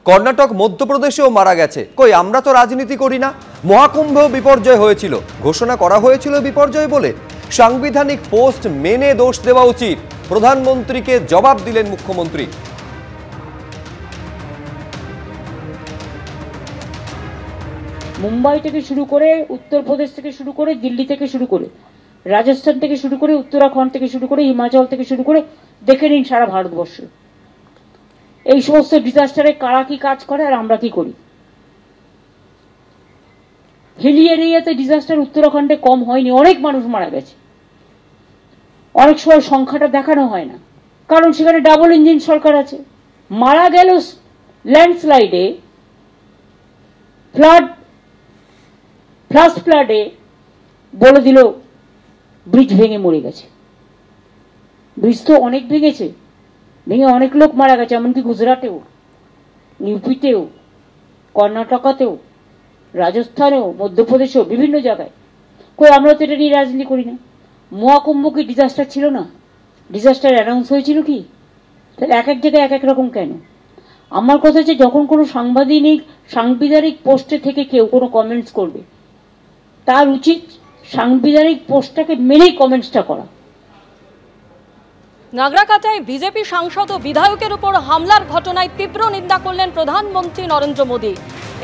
কর্ণাটক মধ্যপ্রদেশেও মারা গেছে। কই আমরা তো রাজনীতি করি না। মহাকুম্ভেও বিপর্যয় হয়েছিল, ঘোষণা করা হয়েছিল বিপর্যয় বলে। সাংবিধানিক পোস্ট মেনে দোষ দেওয়া উচিত, প্রধানমন্ত্রীকে জবাব দিলেন মুখ্যমন্ত্রী। মুম্বাই থেকে শুরু করে, উত্তরপ্রদেশ থেকে শুরু করে, দিল্লি থেকে শুরু করে, রাজস্থান থেকে শুরু করে, উত্তরাখণ্ড থেকে শুরু করে, হিমাচল থেকে শুরু করে, দেখে নিন সারা ভারতবর্ষ এই সমস্ত ডিজাস্টারে কারা কি কাজ করে আর আমরা কি করি। হিলি এরিয়াতে ডিজাস্টার উত্তরাখণ্ডে কম হয়নি, অনেক মানুষ মারা গেছে। অনেক সময় সংখ্যাটা দেখানো হয় না, কারণ সেখানে ডাবল ইঞ্জিন সরকার আছে। মারা গেল ল্যান্ডস্লাইডে, ফার্স্ট ফ্লাডে বলে দিল ব্রিজ ভেঙে মরে গেছে। ব্রিজ তো অনেক ভেঙেছে, ভেঙে অনেক লোক মারা গেছে, এমনকি গুজরাটেও, ইউপিতেও, কর্ণাটকাতেও, রাজস্থানেও, মধ্যপ্রদেশেও, বিভিন্ন জায়গায়। কই আমরা তো এটা নিয়ে রাজনীতি করি না। মহাকুম্ভ কি ডিজাস্টার ছিল না? ডিজাস্টার অ্যানাউন্স হয়েছিল কি? তাহলে এক এক জায়গায় এক এক রকম কেন? আমার কথা হচ্ছে, যখন কোনো সাংবিধানিক পোস্টে থেকে কেউ কোনো কমেন্টস করবে, তার উচিত সাংবিধানিক পোস্টটাকে মেনেই কমেন্টসটা করা। নাগরাকাটায় বিজেপি সাংসদ ও বিধায়কের উপর হামলার ঘটনায় তীব্র নিন্দা করলেন প্রধানমন্ত্রী নরেন্দ্র মোদী।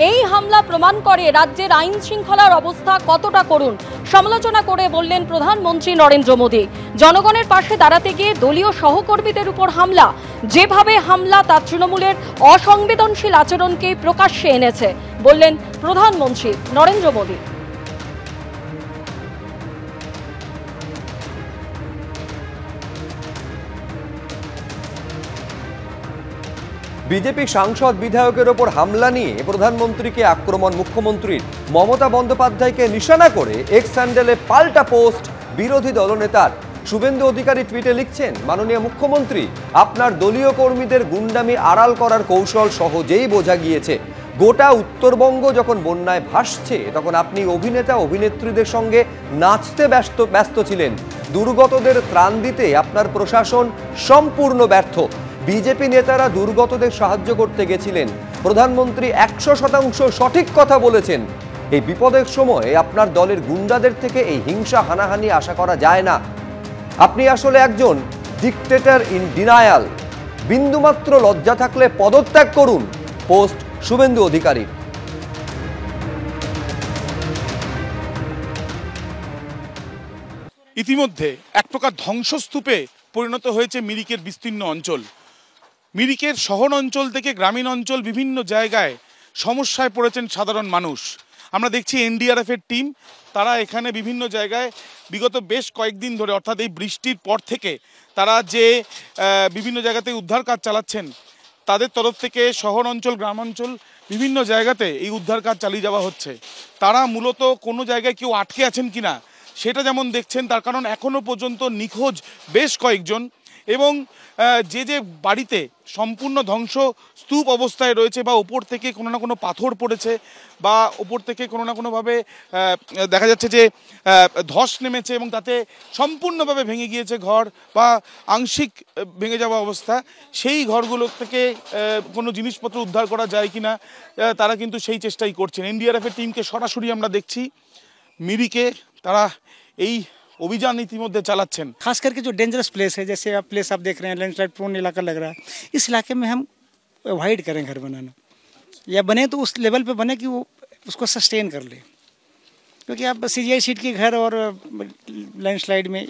এই হামলা প্রমাণ করে রাজ্যের আইন শৃঙ্খলার অবস্থা কতটা করুণ। সমালোচনা করে বললেন প্রধানমন্ত্রী নরেন্দ্র মোদী, জনগণের পাশে দাঁড়াতে গিয়ে দলীয় সহকর্মীদের উপর হামলা, যেভাবে হামলা তা তৃণমূলের অসংবেদনশীল আচরণকে প্রকাশ্যে এনেছে বললেন প্রধানমন্ত্রী নরেন্দ্র মোদী। বিজেপি সাংসদ বিধায়কের ওপর হামলা নিয়ে প্রধানমন্ত্রীকে আক্রমণ মুখ্যমন্ত্রীর। মমতা বন্দ্যোপাধ্যায়কে নিশানা করে এক্স হ্যান্ডেলে পাল্টা পোস্ট বিরোধী দলনেতার। শুভেন্দু অধিকারী টুইটে লিখছেন, মাননীয় মুখ্যমন্ত্রী, আপনার দলীয় কর্মীদের গুন্ডামি আড়াল করার কৌশল সহজেই বোঝা গিয়েছে। গোটা উত্তরবঙ্গ যখন বন্যায় ভাসছে, তখন আপনি অভিনেতা অভিনেত্রীদের সঙ্গে নাচতে ব্যস্ত ছিলেন। দুর্গতদের ত্রাণ দিতে আপনার প্রশাসন সম্পূর্ণ ব্যর্থ। বিজেপি নেতারা দুর্গতদের সাহায্য করতে গেছিলেন। প্রধানমন্ত্রী 100% সঠিক কথা বলেছেন। এই বিপদের সময় আপনার দলের গুন্ডাদের থেকে এই হিংসা হানাহানি আশা করা যায় না। আপনি আসলে একজন ডিক্টেটর ইন ডিনায়াল। বিন্দুমাত্র লজ্জা থাকলে পদত্যাগ করুন। পোস্ট শুভেন্দু অধিকারী। ইতিমধ্যে এক প্রকার ধ্বংসস্তূপে পরিণত হয়েছে মিরিকের বিস্তীর্ণ অঞ্চল। মিরিকের শহর অঞ্চল থেকে গ্রামীণ অঞ্চল বিভিন্ন জায়গায় সমস্যায় পড়েছেন সাধারণ মানুষ। আমরা দেখছি এনডিআরএফের টিম, তারা এখানে বিভিন্ন জায়গায় বিগত বেশ কয়েকদিন ধরে, অর্থাৎ এই বৃষ্টির পর থেকে তারা যে বিভিন্ন জায়গাতে উদ্ধার কাজ চালাচ্ছেন, তাদের তরফ থেকে শহর অঞ্চল, গ্রাম অঞ্চল বিভিন্ন জায়গাতে এই উদ্ধার কাজ চালিয়ে যাওয়া হচ্ছে। তারা মূলত কোনো জায়গায় কেউ আটকে আছেন কিনা সেটা যেমন দেখছেন, তার কারণ এখনও পর্যন্ত নিখোঁজ বেশ কয়েকজন, এবং যে বাড়িতে সম্পূর্ণ ধ্বংস স্তূপ অবস্থায় রয়েছে, বা ওপর থেকে কোনো না কোনো পাথর পড়েছে, বা ওপর থেকে কোনো না কোনোভাবে দেখা যাচ্ছে যে ধস নেমেছে এবং তাতে সম্পূর্ণভাবে ভেঙে গিয়েছে ঘর, বা আংশিক ভেঙে যাওয়া অবস্থা, সেই ঘরগুলো থেকে কোনো জিনিসপত্র উদ্ধার করা যায় কিনা তারা কিন্তু সেই চেষ্টাই করছেন। এনডিআরএফের টিমকে সরাসরি আমরা দেখছি মিরিকে, তারা এই अभियान इतिमध्य चलाচ্ছেন। खास करके जो डेंजरस प्लेस है, जैसे आप प्लेस आप देख रहे हैं, लैंडस्लाइड प्रोन इलाका लग रहा है, इस इलाके में हम अवॉइड करें घर बनाना, या बने तो उस लेवल पे बने कि वो उसको सस्टेन कर ले, क्योंकि आप सीजीआई शीट के घर और लैंडस्लाइड में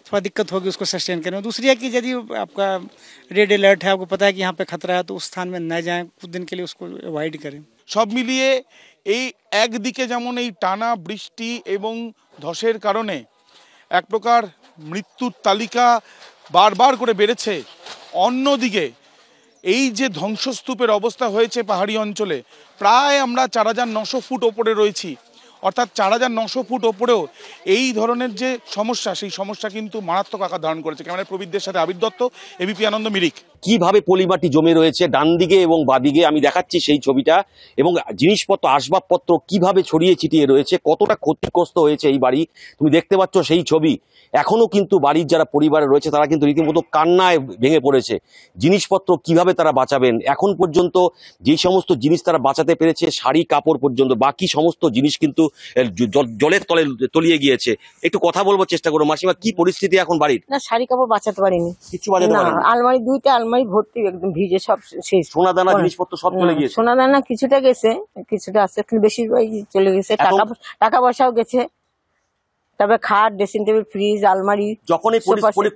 थोड़ा दिक्कत होगी उसको सस्टेन करने में। दूसरी है कि यदि आपका रेड अलर्ट है, आपको पता है कि यहाँ पे खतरा है, तो उस स्थान में न जाएं, कुछ दिन के लिए उसको अवॉइड करें। सब मिलिए এই একদিকে যেমন এই টানা বৃষ্টি এবং ধসের কারণে এক প্রকার মৃত্যুর তালিকা বারবার করে বেড়েছে, অন্যদিকে এই যে ধ্বংসস্তূপের অবস্থা হয়েছে পাহাড়ি অঞ্চলে, প্রায় আমরা 4900 ফুট ওপরে রয়েছি, অর্থাৎ 4900 ফুট ওপরেও এই ধরনের যে সমস্যা, সেই সমস্যা কিন্তু মারাত্মক আকার ধারণ করেছে। ক্যামেরায় প্রবীরদের সাথে আবির দত্ত, এবিপি আনন্দ, মিরিক। কিভাবে পলিমাটি জমে রয়েছে ডান দিকে এবং বাদিকে, আমি দেখাচ্ছি সেই ছবিটা, এবং জিনিসপত্র আসবাবপত্র কিভাবে ছড়িয়ে ছিটিয়ে রয়েছে, কতটা ক্ষতিগ্রস্ত হয়েছে এই বাড়ি তুমি দেখতে পাচ্ছ সেই ছবি। এখনো কিন্তু বাড়ির যারা পরিবারে রয়েছে তারা কিন্তু রীতিমতো কান্নায় ভেঙে পড়েছে। জিনিসপত্র কিভাবে তারা বাঁচাবেন, এখন পর্যন্ত যেই সমস্ত জিনিস তারা বাঁচাতে পেরেছে, শাড়ি কাপড় পর্যন্ত, বাকি সমস্ত জিনিস কিন্তু জলের তলে তলিয়ে গিয়েছে। একটু কথা বলবো চেষ্টা করো মাসিমা, কি পরিস্থিতি এখন বাড়ির? না, শাড়ি কাপড় বাঁচাতে পারিনি, কিছু বাঁচাতে না, পারেনি? আলমারি দুইটা আলমারি ভর্তি একদম ভিজে সব শেষ। সোনা দানা জিনিসপত্র সব চলে গিয়েছে? সোনা দানা কিছুটা গেছে, কিছুটা আছে, কিন্তু বেশিরভাগই চলে গেছে। টাকা পয়সাও গেছে, তবে খাট, ড্রেসিং টেবিল, ফ্রিজ, আলমারি। যখন এই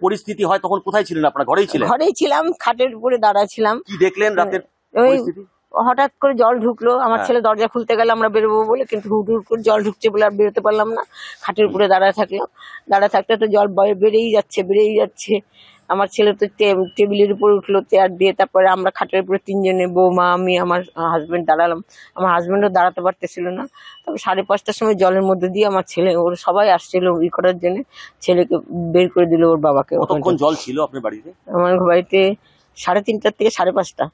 পরিস্থিতি হয় তখন কোথায় ছিলেন আপনারা? ঘরেই ছিলেন? ঘরেই ছিলাম, খাটের উপরে দাঁড়ায় ছিলাম। কি দেখলেন রাতের ওই পরিস্থিতি? হঠাৎ করে জল ঢুকলো, আমার ছেলে দরজা খুলতে গেলে আমরা বেরোবো বলে, কিন্তু হুড় হুড় করে জল ঢুকছে বলে আর বেরোতে পারলাম না। খাটের উপরে দাঁড়ায় থাকলাম, দাঁড়ায় থাকতে তো জল বেড়েই যাচ্ছে। আমার ছেলে তো টেবিলের উপর উঠলো চেয়ার দিয়ে, তারপরে আমরা খাটের উপরে তিনজনে, বৌমা, আমি, আমার হাজবেন্ড দাঁড়ালাম। আমার হাজবেন্ডও দাঁড়াতে পারতেছিল না। তবে 5:30টার সময় জলের মধ্যে দিয়ে আমার ছেলে, ওর সবাই আসছিল করার জন্য, ছেলেকে বের করে দিল ওর বাবাকে। কতক্ষণ জল ছিল আপনার বাড়িতে? আমার বাড়িতে 3:30 থেকে 5:30।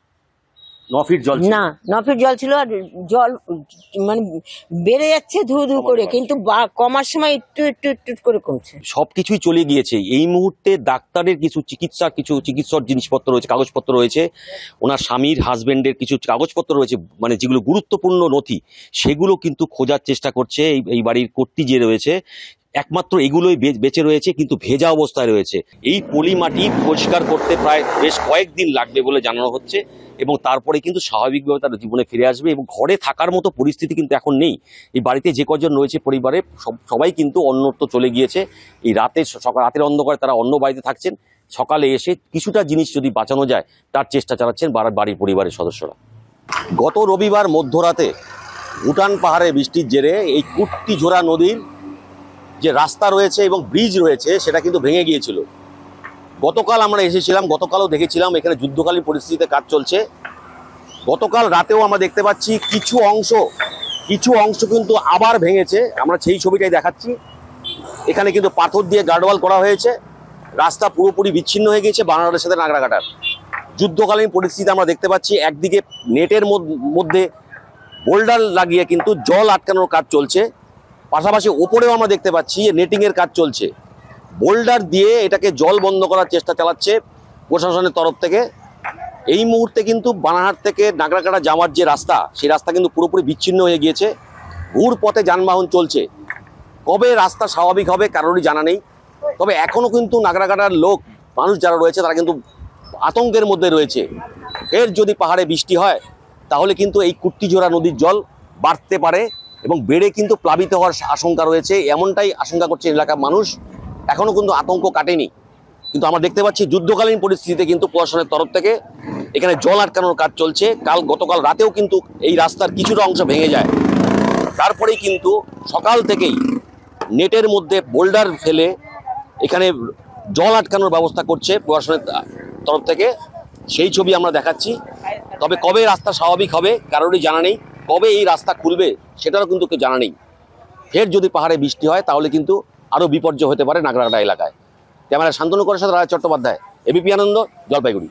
9 ফিট জল ছিল? না, 9 ফিট জল ছিল। আর জল মানে বেড়ে যাচ্ছে ধু ধু করে, কিন্তু কমার সময় একটু করে কমছে। সবকিছুই চলে গিয়েছে। এই মুহূর্তে ডাক্তারের কিছু চিকিৎসার জিনিসপত্র রয়েছে, কাগজপত্র রয়েছে, ওনার স্বামীর হাজবেন্ডের কিছু কাগজপত্র রয়েছে, মানে যেগুলো গুরুত্বপূর্ণ নথি, সেগুলো কিন্তু খোঁজার চেষ্টা করছে এই বাড়ির কর্ত্রী যে রয়েছে। একমাত্র এগুলোই বেঁচে রয়েছে, কিন্তু ভেজা অবস্থায় রয়েছে। এই পলি মাটি পরিষ্কার করতে প্রায় বেশ কয়েকদিন লাগবে বলে জানানো হচ্ছে, এবং তারপরে কিন্তু স্বাভাবিকভাবে তার জীবনে ফিরে আসবে। এবং ঘরে থাকার মতো পরিস্থিতি কিন্তু এখন নেই। এই বাড়িতে যে কজন রয়েছে পরিবারে সবাই কিন্তু অন্যত্র চলে গিয়েছে। এই রাতের অন্ধকারে তারা অন্য বাড়িতে থাকছেন। সকালে এসে কিছুটা জিনিস যদি বাঁচানো যায় তার চেষ্টা চালাচ্ছেন বাড়ির পরিবারের সদস্যরা। গত রবিবার মধ্যরাতে ভুটান পাহাড়ে বৃষ্টির জেরে এই কুট্টিঝোড়া নদীর যে রাস্তা রয়েছে এবং ব্রিজ রয়েছে সেটা কিন্তু ভেঙে গিয়েছিল। গতকাল আমরা এসেছিলাম, গতকালও দেখেছিলাম এখানে যুদ্ধকালীন পরিস্থিতিতে কাজ চলছে। গতকাল রাতেও আমরা দেখতে পাচ্ছি কিছু অংশ কিন্তু আবার ভেঙেছে। আমরা সেই ছবিটাই দেখাচ্ছি। এখানে কিন্তু পাথর দিয়ে গার্ডওয়াল করা হয়েছে, রাস্তা পুরোপুরি বিচ্ছিন্ন হয়ে গিয়েছে বানারোডের সাথে নাগরাকাটার। যুদ্ধকালীন পরিস্থিতি আমরা দেখতে পাচ্ছি। একদিকে নেটের মধ্যে বোল্ডার লাগিয়ে কিন্তু জল আটকানোর কাজ চলছে, পাশাপাশি ওপরেও আমরা দেখতে পাচ্ছি নেটিংয়ের কাজ চলছে। বোল্ডার দিয়ে এটাকে জল বন্ধ করার চেষ্টা চালাচ্ছে প্রশাসনের তরফ থেকে। এই মুহূর্তে কিন্তু বানারহাট থেকে নাগরাকাটা যাওয়ার যে রাস্তা, সেই রাস্তা কিন্তু পুরোপুরি বিচ্ছিন্ন হয়ে গিয়েছে। ঘুর পথে যানবাহন চলছে। কবে রাস্তা স্বাভাবিক হবে কারোরই জানা নেই। তবে এখনও কিন্তু নাগরাকাটার মানুষ যারা রয়েছে তারা কিন্তু আতঙ্কের মধ্যে রয়েছে। ফের যদি পাহাড়ে বৃষ্টি হয় তাহলে কিন্তু এই কুট্টিঝোড়া নদীর জল বাড়তে পারে এবং বেড়ে কিন্তু প্লাবিত হওয়ার আশঙ্কা রয়েছে, এমনটাই আশঙ্কা করছে এলাকার মানুষ। এখনও কিন্তু আতঙ্ক কাটেনি। কিন্তু আমরা দেখতে পাচ্ছি যুদ্ধকালীন পরিস্থিতিতে কিন্তু প্রশাসনের তরফ থেকে এখানে জল আটকানোর কাজ চলছে। গতকাল রাতেও কিন্তু এই রাস্তার কিছুটা অংশ ভেঙে যায়। তারপরেই কিন্তু সকাল থেকেই নেটের মধ্যে বোল্ডার ফেলে এখানে জল আটকানোর ব্যবস্থা করছে প্রশাসনের তরফ থেকে। সেই ছবি আমরা দেখাচ্ছি। তবে কবে রাস্তা স্বাভাবিক হবে কারোরই জানা নেই, কবে এই রাস্তা খুলবে সেটারও কিন্তু কেউ জানা নেই। ফের যদি পাহাড়ে বৃষ্টি হয় তাহলে কিন্তু আরও বিপর্যয় হতে পারে নাগরাকাটা এলাকায়। ক্যামেরা শান্তনু করের সাথে রায় চট্টোপাধ্যায়, এবিপি আনন্দ, জলপাইগুড়ি।